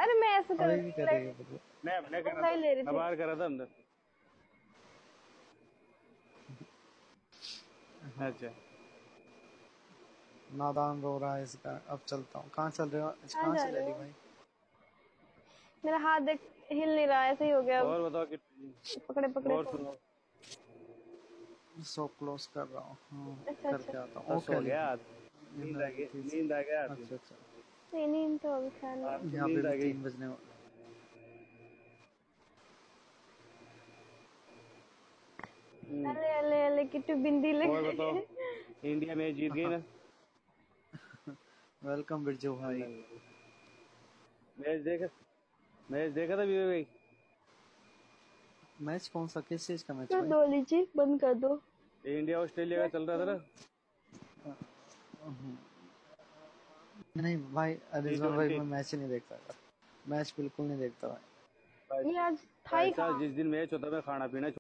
अरे मैं ऐसे कर अभी भी कर रही है बदल। मैं कर भाई ले रही मैं थी। बाहर कर रहा था अंदर। अच्छा नादान रो रहा है इसका। अब चलता हूँ। कहाँ चल रहे हो? कहाँ कहाँ जा से रहे लड़ी हो? भाई? मेरा हाथ देख हिल नहीं रहा, ऐसे ही हो गया अब। और बताओ कि पकड़े पकड़े और फोन। सुनो। सो क्लोज कर रहा हूँ। अच्छा अच्छा। करके आता हूँ। बस हो गया। नींद आ गया अच्छा अच्छा। नहीं नींद तो अभी ख्याल नहीं। आपको यहाँ पे नींद आ भी गई। 3 बजने वाले। अले अले अले किट्टू बिंदी लग और रही बताओ है। इंडिया मैच जीत गई ना? वेलकम बिरजू भाई। मैच देखा था भाई। मैच कौन सा? किस चीज का मैच कर भाई? दो लीजिए, बंद कर दो। इंडिया ऑस्ट्रेलिया का चल रहा था ना। नहीं भाई, रिजवान भाई T20। मैं मैच ही नहीं देखता। मैच बिल्कुल नहीं देखता भाई। ये आज था भाई ही साहब कहाँ? जिस दिन मैच होता है मैं खाना पीना